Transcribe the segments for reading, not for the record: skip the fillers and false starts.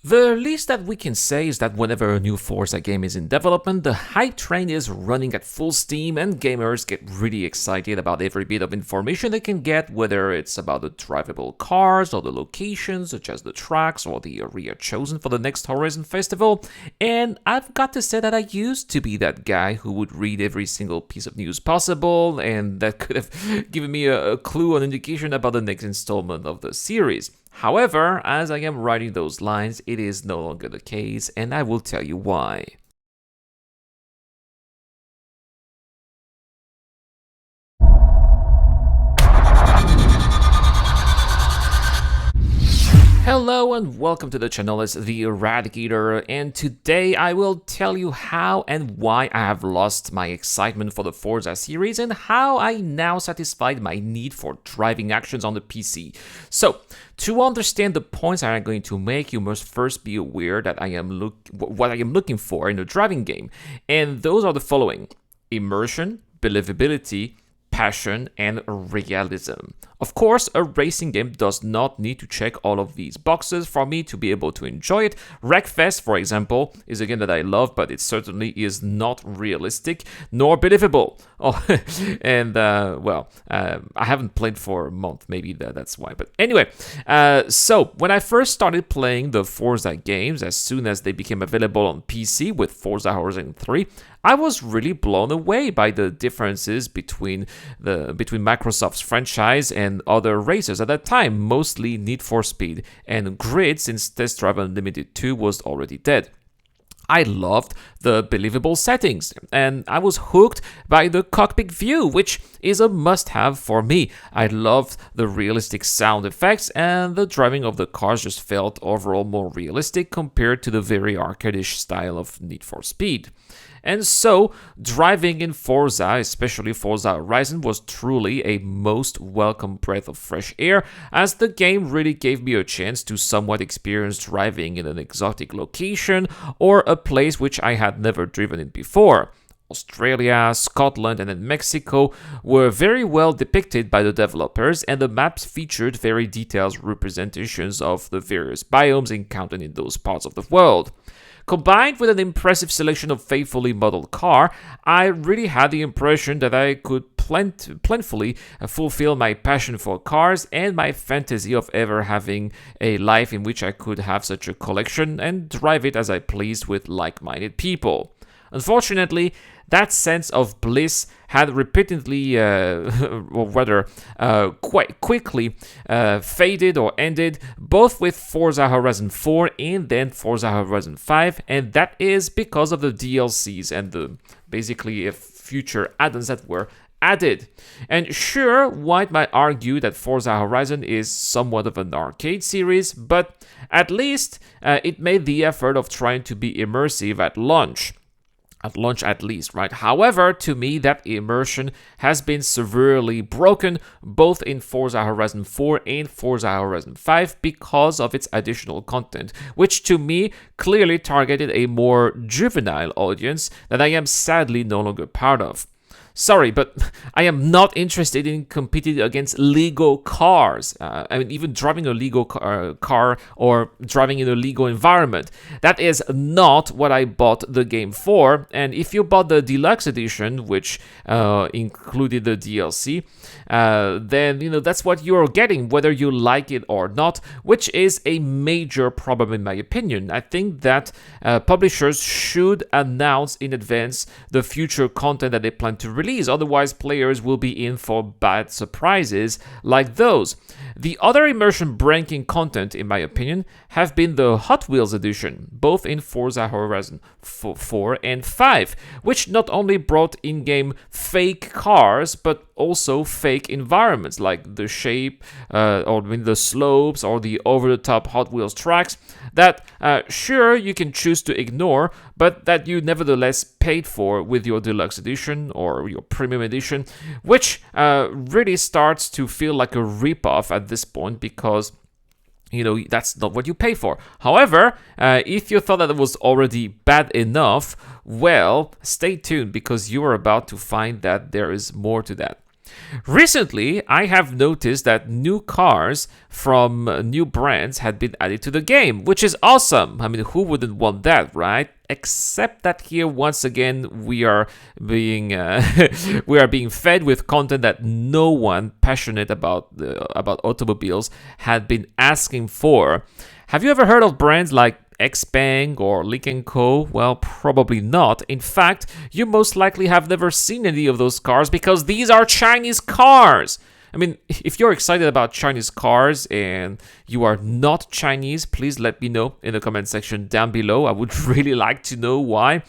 The least that we can say is that whenever a new Forza game is in development, the hype train is running at full steam and gamers get really excited about every bit of information they can get, whether it's about the drivable cars or the locations, such as the tracks or the area chosen for the next Horizon Festival. And I've got to say that I used to be that guy who would read every single piece of news possible, and that could have given me a clue or an indication about the next installment of the series. However, as I am writing those lines, it is no longer the case, and I will tell you why. Hello and welcome to the channel, it's the Eradicator, and today I will tell you how and why I have lost my excitement for the Forza series and how I now satisfied my need for driving actions on the PC. So, to understand the points I am going to make, you must first be aware that what I am looking for in a driving game, and those are the following: immersion, believability, passion, and realism. Of course, a racing game does not need to check all of these boxes for me to be able to enjoy it. Wreckfest, for example, is a game that I love, but it certainly is not realistic nor believable. Oh, and I haven't played for a month, maybe that's why. But anyway, so when I first started playing the Forza games, as soon as they became available on PC with Forza Horizon 3, I was really blown away by the differences between Microsoft's franchise and other racers at that time, mostly Need for Speed and Grid, since Test Drive Unlimited 2 was already dead. I loved the believable settings, and I was hooked by the cockpit view, which is a must-have for me. I loved the realistic sound effects, and the driving of the cars just felt overall more realistic compared to the very arcadish style of Need for Speed. And so, driving in Forza, especially Forza Horizon, was truly a most welcome breath of fresh air, as the game really gave me a chance to somewhat experience driving in an exotic location or a place which I had never driven in before. Australia, Scotland, and then Mexico were very well depicted by the developers, and the maps featured very detailed representations of the various biomes encountered in those parts of the world. Combined with an impressive selection of faithfully modeled car, I really had the impression that I could plentifully fulfill my passion for cars and my fantasy of ever having a life in which I could have such a collection and drive it as I pleased with like-minded people. Unfortunately, that sense of bliss had repeatedly, or rather, quite quickly faded or ended, both with Forza Horizon 4 and then Forza Horizon 5, and that is because of the DLCs and the basically future add-ons that were added. And sure, White might argue that Forza Horizon is somewhat of an arcade series, but at least it made the effort of trying to be immersive at launch. At least, right? However, to me, that immersion has been severely broken both in Forza Horizon 4 and Forza Horizon 5 because of its additional content, which to me clearly targeted a more juvenile audience that I am sadly no longer part of. Sorry, but I am not interested in competing against legal cars. Even driving a legal car or driving in a legal environment. That is not what I bought the game for. And if you bought the deluxe edition, which included the DLC, then that's what you're getting, whether you like it or not, which is a major problem in my opinion. I think that publishers should announce in advance the future content that they plan to release. Otherwise, players will be in for bad surprises like those. The other immersion-breaking content, in my opinion, have been the Hot Wheels edition, both in Forza Horizon 4 and 5, which not only brought in-game fake cars, but also fake environments like the shape, the slopes, or the over-the-top Hot Wheels tracks that, sure, you can choose to ignore, but that you nevertheless paid for with your deluxe edition or your premium edition, which really starts to feel like a ripoff at this point because that's not what you pay for. However, if you thought that it was already bad enough, well, stay tuned because you are about to find that there is more to that. Recently, I have noticed that new cars from new brands had been added to the game, which is awesome. I mean, who wouldn't want that, right? Except that here, once again, we are being we are being fed with content that no one passionate about automobiles had been asking for. Have you ever heard of brands like Xpeng or Link & Co? Well, probably not. In fact, you most likely have never seen any of those cars because these are Chinese cars. I mean, if you're excited about Chinese cars and you are not Chinese, please let me know in the comment section down below. I would really like to know why.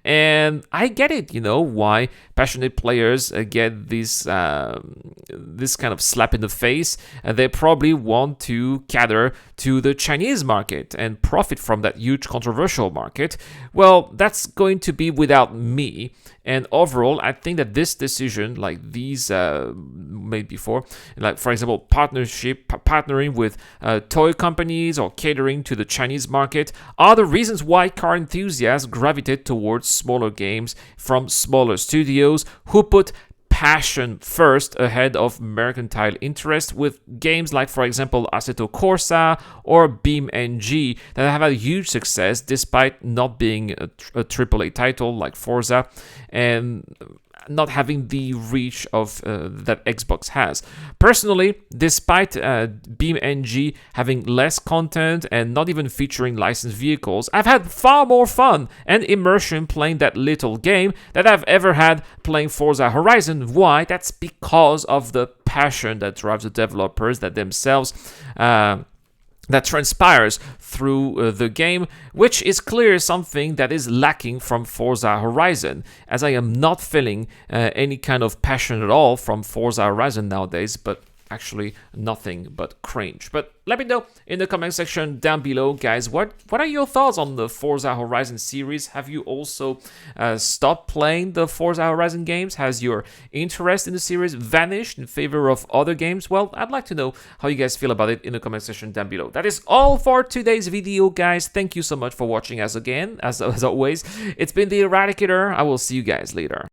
And I get it, why passionate players get this kind of slap in the face. They probably want to cater to the Chinese market and profit from that huge controversial market. Well, that's going to be without me. And overall, I think that this decision, like these made before, like for example, partnering with toy companies or catering to the Chinese market, are the reasons why car enthusiasts gravitate towards smaller games from smaller studios who put passion first ahead of mercantile interest, with games like, for example, Assetto Corsa or BeamNG that have had huge success despite not being a AAA title like Forza and not having the reach of that Xbox has. Personally, despite BeamNG having less content and not even featuring licensed vehicles, I've had far more fun and immersion playing that little game than I've ever had playing Forza Horizon. Why? That's because of the passion that drives the developers that themselves that transpires through the game, which is clearly something that is lacking from Forza Horizon, as I am not feeling any kind of passion at all from Forza Horizon nowadays, but actually nothing but cringe. But let me know in the comment section down below, guys, what are your thoughts on the Forza Horizon series? Have you also stopped playing the Forza Horizon games? Has your interest in the series vanished in favor of other games? Well, I'd like to know how you guys feel about it in the comment section down below. That is all for today's video, guys. Thank you so much for watching as always. It's been the Eradicator. I will see you guys later.